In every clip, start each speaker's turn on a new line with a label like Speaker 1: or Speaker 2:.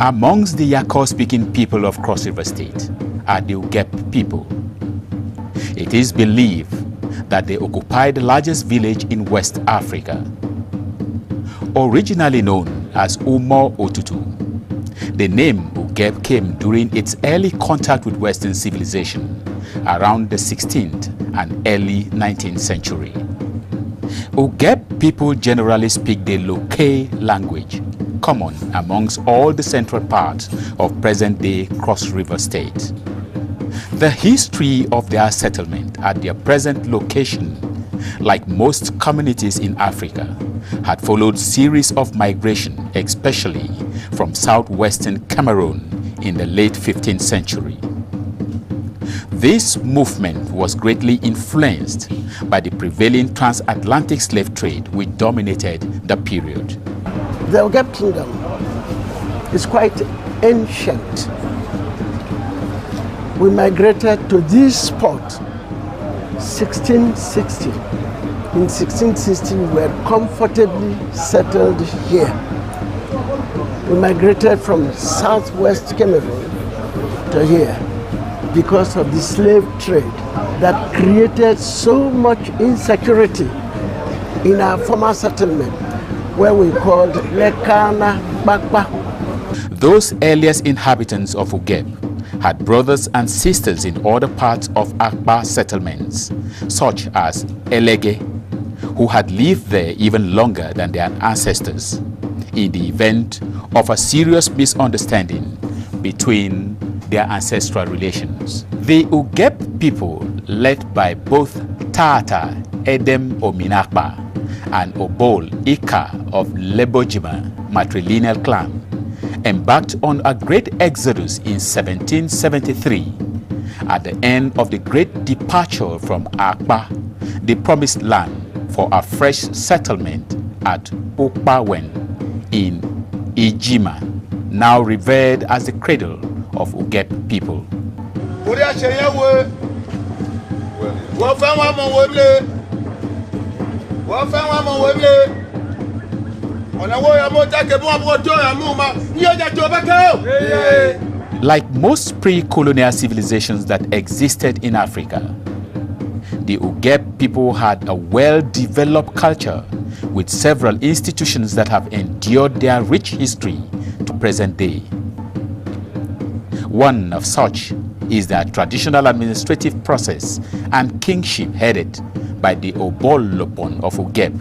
Speaker 1: Amongst the Yakurr-speaking people of Cross River State are the Ugep people. It is believed that they occupy the largest village in West Africa. Originally known as Umor Otutu, the name Ugep came during its early contact with Western civilization around the 16th and early 19th century. Ugep people generally speak the Lokaa language, common amongst all the central parts of present-day Cross River State. The history of their settlement at their present location, like most communities in Africa, had followed series of migration, especially from southwestern Cameroon in the late 15th century. This movement was greatly influenced by the prevailing transatlantic slave trade which dominated the period.
Speaker 2: The Ugep kingdom is quite ancient. We migrated to this spot 1660. In 1660, we were comfortably settled here. We migrated from southwest Cameroon to here because of the slave trade that created so much insecurity in our former settlement, where we called akpa.
Speaker 1: Those earliest inhabitants of Ugep had brothers and sisters in other parts of akpa settlements, such as Elege, who had lived there even longer than their ancestors, in the event of a serious misunderstanding between their ancestral relations. The Ugep people, led by both Tata Edem Ominakpa and Obol Ika of Lebojima matrilineal clan, embarked on a great exodus in 1773 at the end of the great departure from Akpa, the promised land, for a fresh settlement at Okpawen in Ijima, now revered as the cradle of Ugep people. Like most pre-colonial civilizations that existed in Africa, the Ugep people had a well-developed culture with several institutions that have endured their rich history to present day. One of such is their traditional administrative process and kingship headed by the obol lopon of Ugep,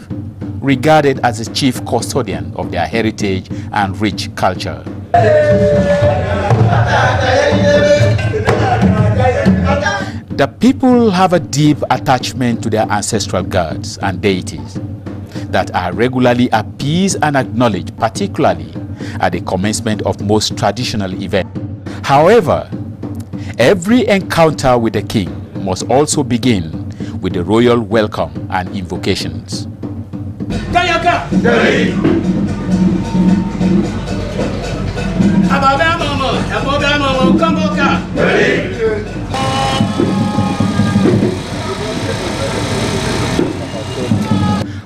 Speaker 1: regarded as the chief custodian of their heritage and rich culture. The people have a deep attachment to their ancestral gods and deities that are regularly appeased and acknowledged, particularly at the commencement of most traditional events. However, every encounter with the king must also begin with the royal welcome and invocations.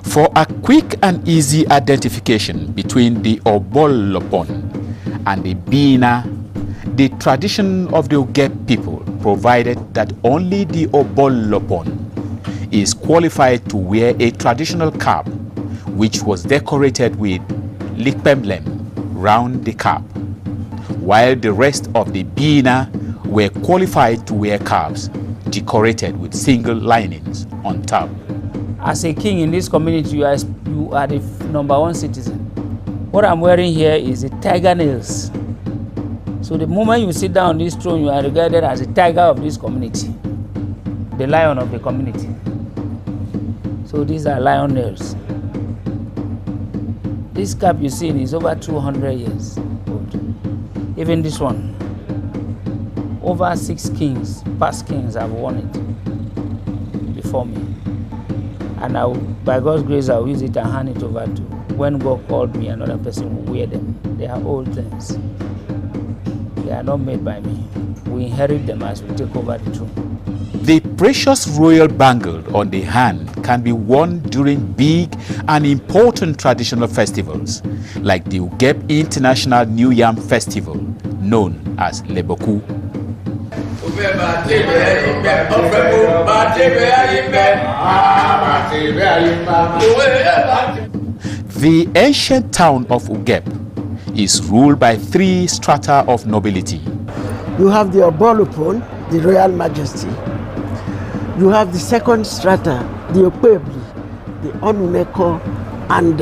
Speaker 1: For a quick and easy identification between the obol lopon and the bina, the tradition of the Ugep people provided that only the obol lopon is qualified to wear a traditional cap which was decorated with likpemlem round the cap, while the rest of the bina were qualified to wear caps decorated with single linings on top.
Speaker 3: As a king in this community, you are the #1 citizen. What I'm wearing here is the tiger nails. So the moment you sit down on this throne, you are regarded as a tiger of this community, the lion of the community. So these are lion nails. This cap you see is over 200 years old. Even this one, over 6 kings, past kings have worn it before me. And I will, by God's grace, I will use it and hand it over to, when God called me, another person will wear them. They are old things. They are not made by me. We inherit them as we take over the throne.
Speaker 1: The precious royal bangle on the hand can be worn during big and important traditional festivals like the Ugep International New Yam Festival, known as leboku. The ancient town of Ugep is ruled by 3 strata of nobility.
Speaker 2: You have the obol, the royal majesty. You have the second strata, the opebli, the onuneko, and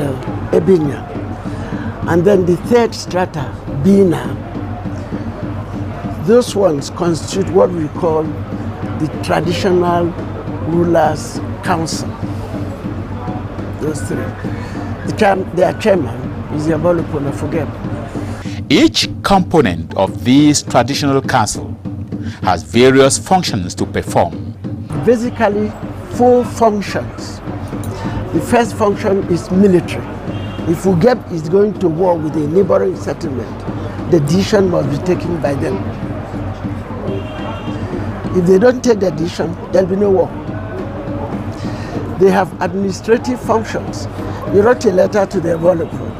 Speaker 2: ebinya. And then the third strata, bina. Those ones constitute what we call the traditional rulers' council. Those 3. Their chairman is the Abolopon of Ugep.
Speaker 1: Each component of this traditional council has various functions to perform.
Speaker 2: Basically, 4 functions. The first function is military. If Ugep is going to war with a neighboring settlement, the decision must be taken by them. If they don't take the decision, there'll be no war. They have administrative functions. You wrote a letter to the developer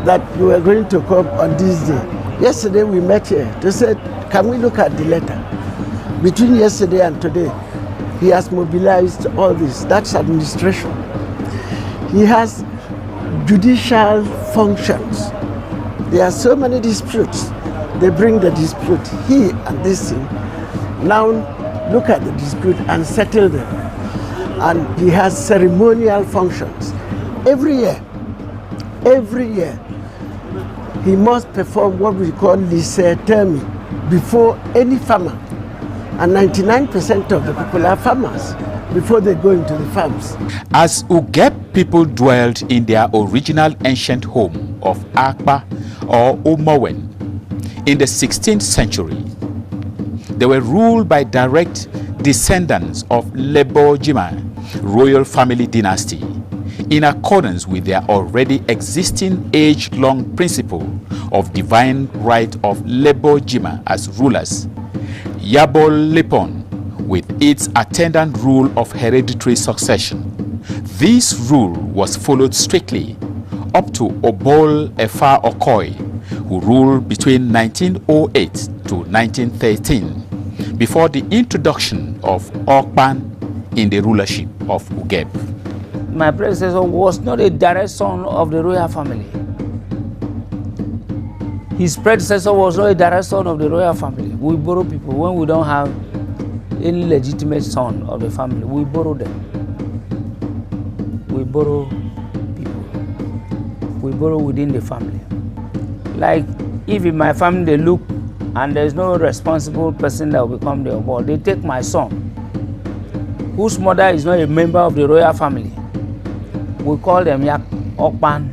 Speaker 2: that you were going to come on this day. Yesterday we met here. They said, can we look at the letter? Between yesterday and today, he has mobilized all this. That's administration. He has judicial functions. There are so many disputes. They bring the dispute. He and this thing now look at the dispute and settle them. And he has ceremonial functions. Every year, he must perform what we call termi before any farmer. And 99% of the people are farmers before they go into the farms.
Speaker 1: As Ugep people dwelled in their original ancient home of Akpa or Umor in the 16th century, they were ruled by direct descendants of leboku royal family dynasty in accordance with their already existing age-long principle of divine right of leboku as rulers, lopon, with its attendant rule of hereditary succession. This rule was followed strictly up to Obol Efa Okoi, who ruled between 1908 to 1913, before the introduction of akpa in the rulership of Ugep.
Speaker 3: My predecessor was not a direct son of the royal family. His predecessor was not a direct son of the royal family. We borrow people when we don't have any legitimate son of the family. We borrow them. We borrow people. We borrow within the family. Like if in my family they look and there's no responsible person that will become the obol, they take my son, whose mother is not a member of the royal family. We call them okpan.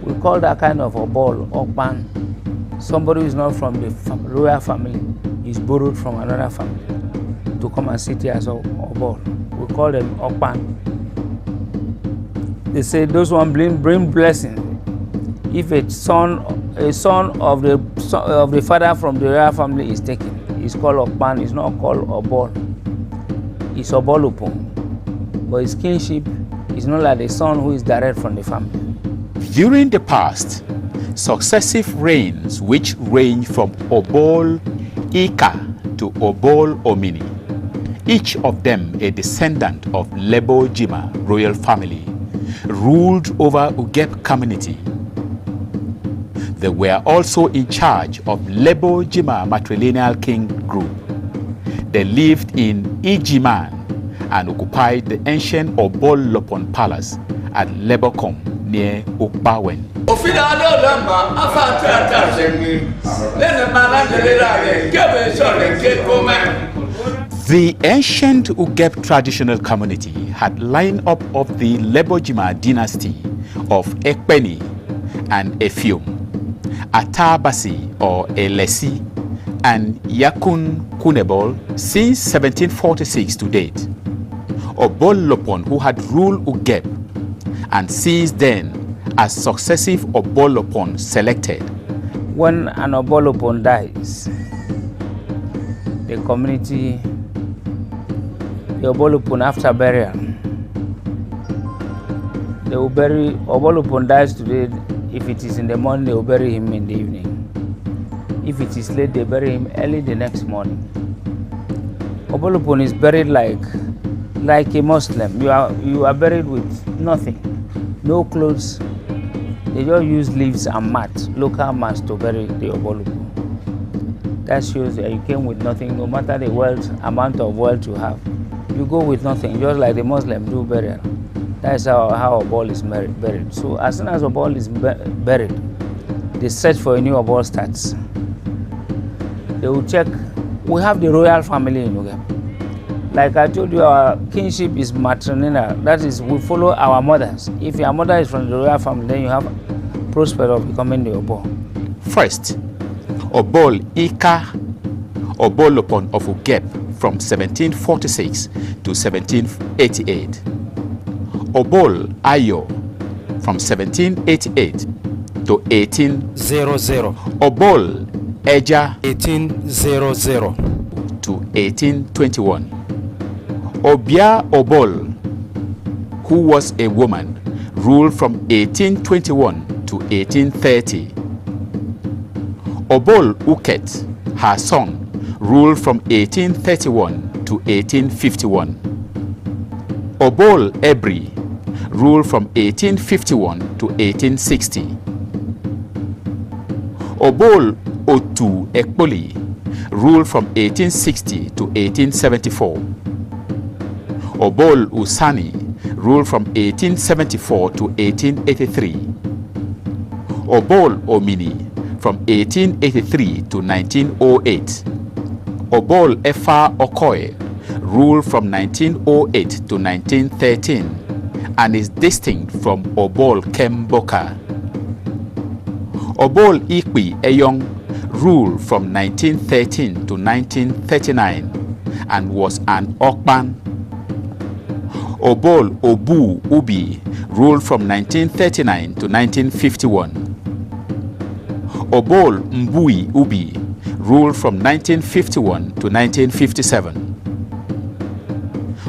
Speaker 3: We call that kind of obol okpan. Somebody who is not from the royal family is borrowed from another family to come and sit here as obol. We call them okpan. They say those one bring blessing. If a son of the father from the royal family is taken, it's called okpan. It's not called obol. It's obolopon. But his kinship is not like the son who is direct from the family.
Speaker 1: During the past, successive reigns which range from obol Ika to obol Omini, each of them a descendant of leboku royal family, ruled over Ugep community. They were also in charge of leboku matrilineal king group. They lived in Ijiman and occupied the ancient obol lopon palace at Lebokom near Ukbawen. The ancient Ugep traditional community had line up of the leboku dynasty of Ekpeni and Efium, Atabasi or Elesi, and Yakurr Kunebol since 1746 to date. Obol Lopon, who had ruled Ugep, and since then as successive obol Lopon selected.
Speaker 3: When an obol Lopon dies, the community, the obol Lopon after burial, They will bury, Obolopon dies today. If it is in the morning, they will bury him in the evening. If it is late, they bury him early the next morning. Obolopon is buried like a Muslim. You are buried with nothing, no clothes. They just use leaves and mats, local mats, to bury the Obolopon. That shows that you came with nothing, no matter the amount of wealth you have. You go with nothing, just like the Muslim do burial. That's how obol is buried. So as soon as obol is buried, the search for a new obol starts. They will check. We have the royal family in Ugep. Like I told you, our kinship is matrilineal. That is, we follow our mothers. If your mother is from the royal family, then you have prospect of becoming the obol.
Speaker 1: First, obol Ika Obolopon of Ugep from 1746 to 1788. Obol Ayo from 1788 to 1800. Obol Eja
Speaker 4: 1800
Speaker 1: to 1821. Obia Obol, who was a woman, ruled from 1821 to 1830. Obol Uket, her son, ruled from 1831 to 1851. Obol Ebri ruled from 1851 to 1860. Obol Otu Ekpoli ruled from 1860 to 1874. Obol Usani ruled from 1874 to 1883. Obol Omini from 1883 to 1908. Obol Efa Okoye ruled from 1908 to 1913 and is distinct from Obol Kemboka. Obol Ikwi Eyong ruled from 1913 to 1939 and was an Okban. Obol Obu Ubi ruled from 1939 to 1951. Obol Mbui Ubi ruled from 1951 to 1957.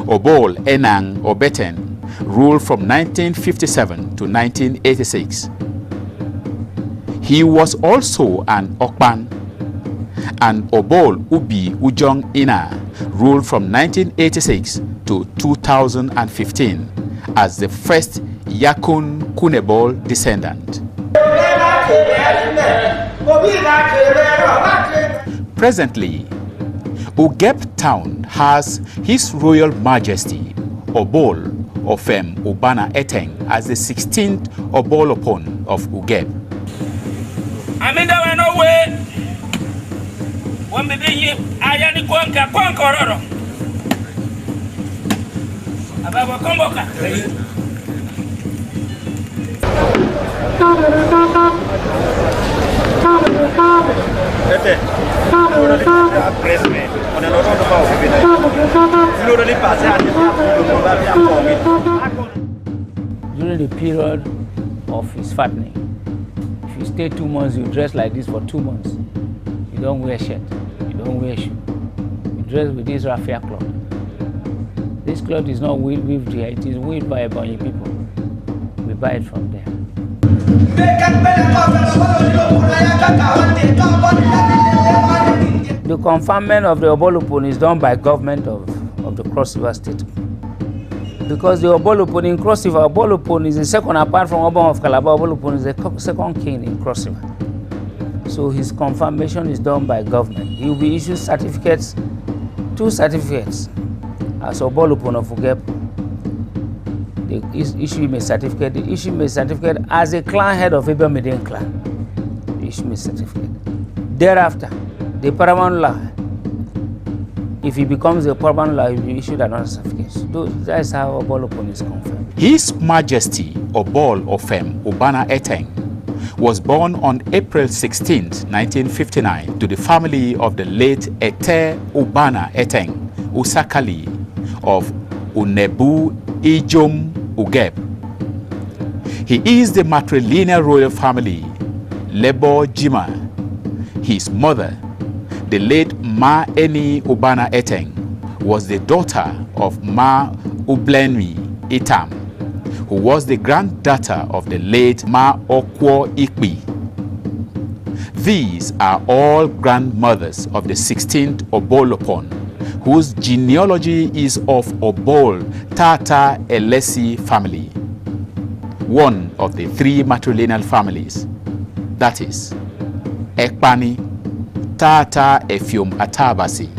Speaker 1: Obol Enang Obeten ruled from 1957 to 1986. He was also an Okban, and Obol Ubi Ujong Ina ruled from 1986 to 2015 as the first Yakun Kunebol descendant. Presently, Ugep town has His Royal Majesty Obol Ofem Ubana Eteng as the 16th Obolopon of Ugep.
Speaker 5: Aminda no way. When we begin, I am the Conqueror. Ababa Komboka.
Speaker 3: During the period of his fattening, if you stay 2 months, you dress like this for 2 months. You don't wear shirt, you don't wear shoe. You dress with this raffia cloth. This cloth is not weaved here, it is weaved by Ebonyi people. We buy it from there. The confinement of the Obolopon is done by government of the Cross River State. Because the Obolopon in Cross River, Obolopon is the second, apart from Obon of Calabar, Obolopon is the second king in Cross River. So his confirmation is done by government. He will be issued certificates, 2 certificates. As Obolopon of Ugep, they issue him a certificate. They issue him a certificate as a clan head of Ibel Median clan. They issue him a certificate. Thereafter, the paramount law, if he becomes a paramount law, he will be issued another certificate. So that's how Obolopon is confirmed.
Speaker 1: His Majesty Obol Ofem Ubana Eteng was born on April 16, 1959, to the family of the late Ete Ubana Eteng Usakali of Unebu Ijom Ugep. He is the matrilineal royal family Lebo Jima. His mother, the late Ma Eni Ubana Eteng, was the daughter of Ma Ublenwi Itam, who was the granddaughter of the late Ma Okwo Ikpi. These are all grandmothers of the 16th obol lopon, whose genealogy is of Obol Tata Elesi family, one of the three matrilineal families, that is, Ekpani, Tata Efium Atabasi,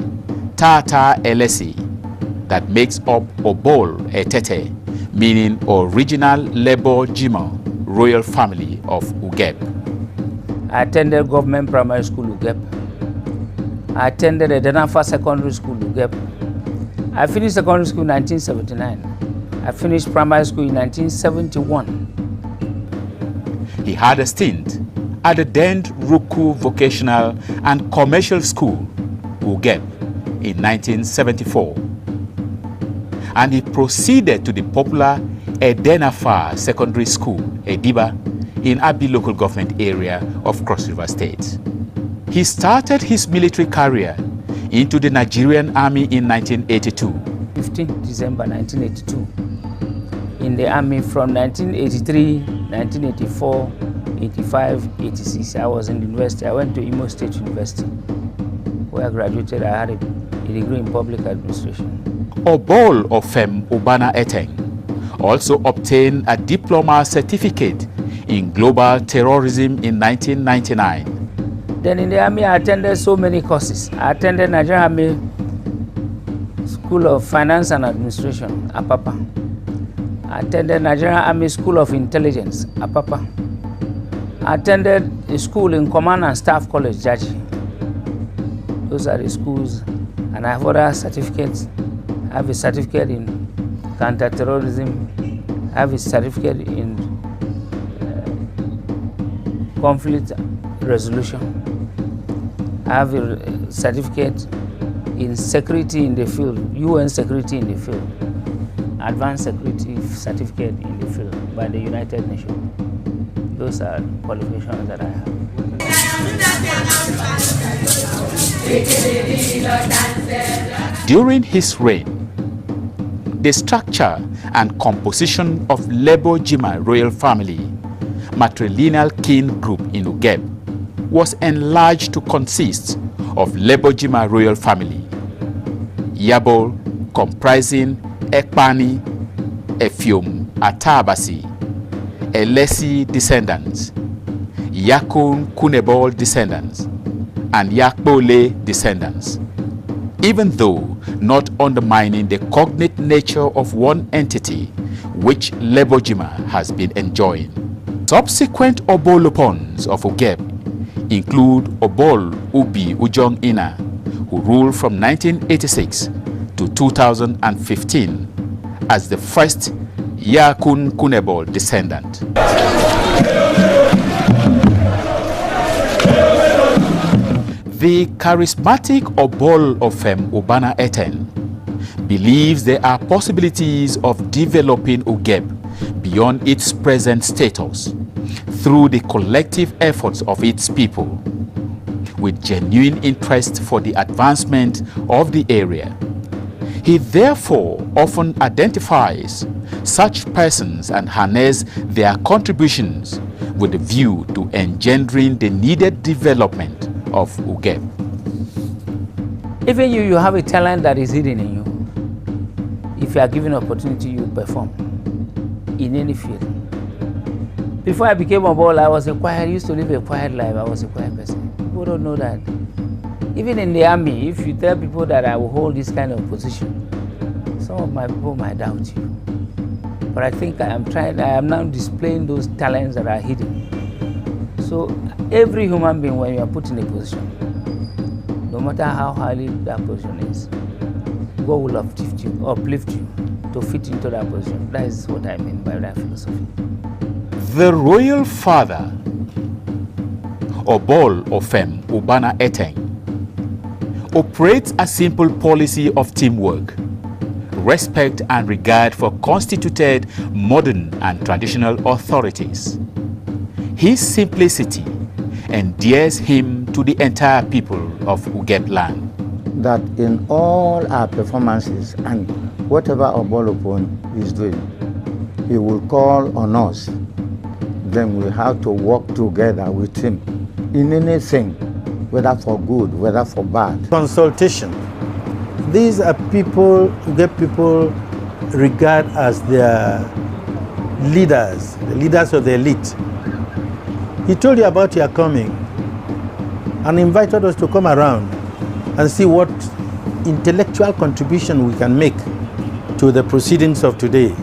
Speaker 1: Tata Elesi, that makes up Obol Etete, meaning original lebo-jima royal family of Ugep.
Speaker 3: I attended government primary school Ugep. I attended a Denafa secondary school Ugep. I finished secondary school in 1979. I finished primary school in 1971.
Speaker 1: He had a stint at the Dend Ruku Vocational and Commercial School, Ugep, in 1974. And he proceeded to the popular Edenafa Secondary School, Ediba, in Abi local government area of Cross River State. He started his military career into the Nigerian Army in 1982.
Speaker 3: 15 December 1982. In the Army from 1983, 1984, 85, 86. I was in the university. I went to Umor State University, where I graduated. I had a degree in public administration.
Speaker 1: Obol Ofem Ubana Eteng also obtained a diploma certificate in global terrorism in 1999.
Speaker 3: Then in the Army, I attended so many courses. I attended Nigerian Army School of Finance and Administration, Apapa. I attended Nigerian Army School of Intelligence, Apapa. I attended a school in Command and Staff College, Jaji. Those are the schools, and I have other certificates. I have a certificate in counter-terrorism. I have a certificate in conflict resolution. I have a certificate in security in the field, UN security in the field, advanced security certificate in the field by the United Nations. Those are qualifications that I have.
Speaker 1: During his reign, the structure and composition of lebo-jima royal family, matrilineal kin group in Ugep, was enlarged to consist of lebo-jima royal family, Yabol, comprising Ekpani, Efium, Atabasi, Elesi descendants, Yakurr Kunebol descendants, and Yakbole descendants, even though not undermining the cognate nature of one entity which lebo-jima has been enjoying. Subsequent obol lopons of Ugep include Obol Ubi Ujong Ina, who ruled from 1986 to 2015 as the first Yakurr Kunebol descendant. The charismatic Obol Ofem Ubana Eten believes there are possibilities of developing Ugep beyond its present status through the collective efforts of its people, with genuine interest for the advancement of the area. He therefore often identifies such persons and harnesses their contributions with a view to engendering the needed development of Ugep.
Speaker 3: Even you have a talent that is hidden in you. If you are given opportunity, you perform in any field. Before I became a obol, I was a quiet. I used to live a quiet life. I was a quiet person. People don't know that. Even in the army, if you tell people that I will hold this kind of position, some of my people might doubt you. But I think I am now displaying those talents that are hidden. So every human being, when you are put in a position, no matter how highly that position is, God will uplift you to fit into that position. That is what I mean by that philosophy.
Speaker 1: The royal father, Obol Ofem Ubana Eteng, operates a simple policy of teamwork, respect and regard for constituted, modern and traditional authorities. His simplicity endears him to the entire people of Ugep land.
Speaker 6: That in all our performances and whatever obol lopon is doing, he will call on us. Then we have to work together with him in anything, whether for good, whether for bad.
Speaker 7: Consultation. These are people, Ugep people regard as their leaders, the leaders of the elite. He told you about your coming and invited us to come around and see what intellectual contribution we can make to the proceedings of today.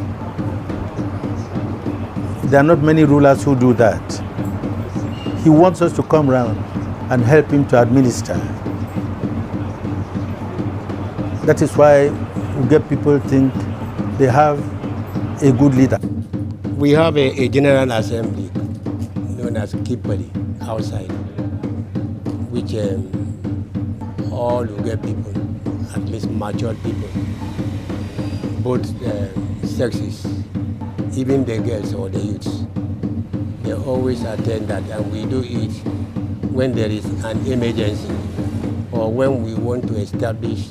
Speaker 7: There are not many rulers who do that. He wants us to come around and help him to administer. That is why Ugep people think they have a good leader.
Speaker 8: We have a general assembly known as Kipali outside, which all Ugep people, at least mature people, both sexes, even the girls or the youths, they always attend that, and we do it when there is an emergency or when we want to establish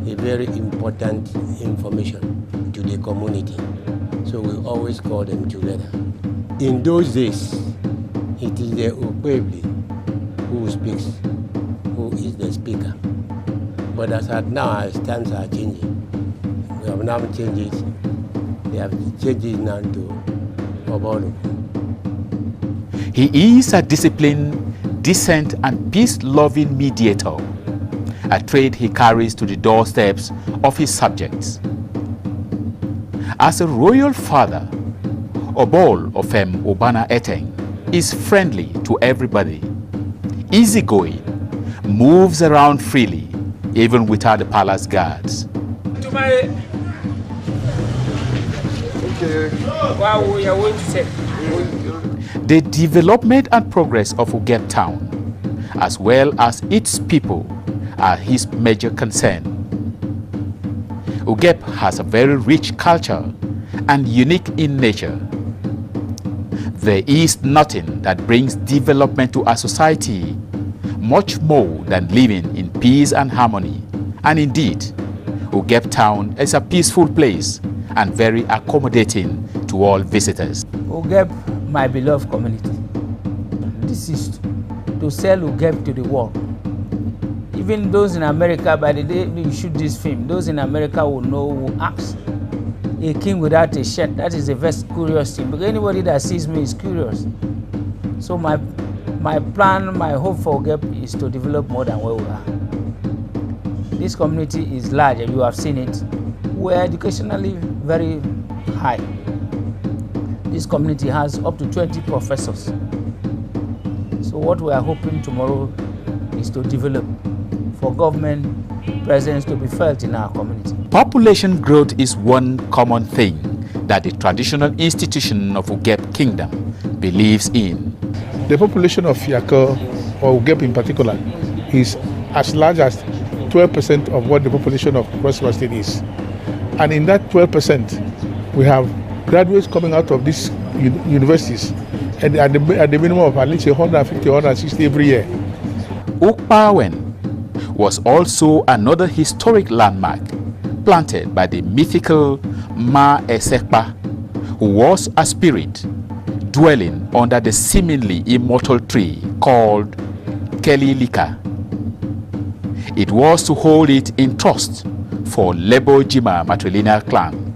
Speaker 8: a very important information to the community. So we always call them together. In those days, it is the Ukwebi who speaks, who is the speaker. But as at now, as times are changing, we have now changed it. They have changed it now to obol.
Speaker 1: He is a disciplined, decent, and peace-loving mediator, a trait he carries to the doorsteps of his subjects. As a royal father, Obol of Ubana Eteng is friendly to everybody, easygoing, moves around freely, even without the palace guards. The development and progress of Ugep town, as well as its people, are his major concern. Ugep has a very rich culture and unique in nature. There is nothing that brings development to a society much more than living in peace and harmony. And indeed, Ugep town is a peaceful place and very accommodating to all visitors.
Speaker 3: Ugep, my beloved community. This is to sell Ugep to the world. Even those in America, by the day you shoot this film, those in America will know, will ask. A king without a shirt, that is a very curious thing, because anybody that sees me is curious. So my plan, my hope for Ugep is to develop more than where we are. This community is large, and you have seen it. We are educationally very high. This community has up to 20 professors. So what we are hoping tomorrow is to develop for government presence to be felt in our community.
Speaker 1: Population growth is one common thing that the traditional institution of Ugep Kingdom believes in.
Speaker 9: The population of Yakurr, or Ugep in particular, is as large as 12% of what the population of Cross River State is. And in that 12%, we have graduates coming out of these universities at the minimum of at least 150, 160 every year.
Speaker 1: Ukpawen was also another historic landmark planted by the mythical Ma Esekpa, who was a spirit dwelling under the seemingly immortal tree called Kelilika. It was to hold it in trust for Lebo Jima matrilineal clan.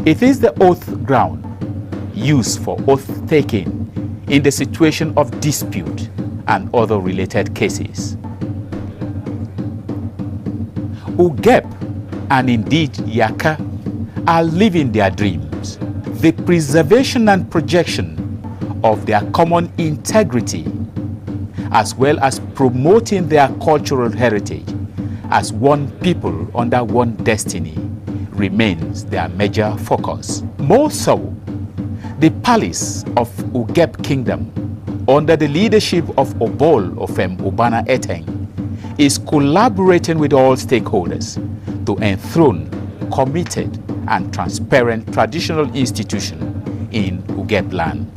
Speaker 1: It is the oath ground used for oath taking in the situation of dispute and other related cases. Ugep and indeed Yakurr are living their dreams, the preservation and projection of their common integrity, as well as promoting their cultural heritage as one people under one destiny, remains their major focus. More so, the palace of Ugep Kingdom, under the leadership of Obol of Ubana Eteng, is collaborating with all stakeholders to enthrone committed and transparent traditional institution in Ugep land.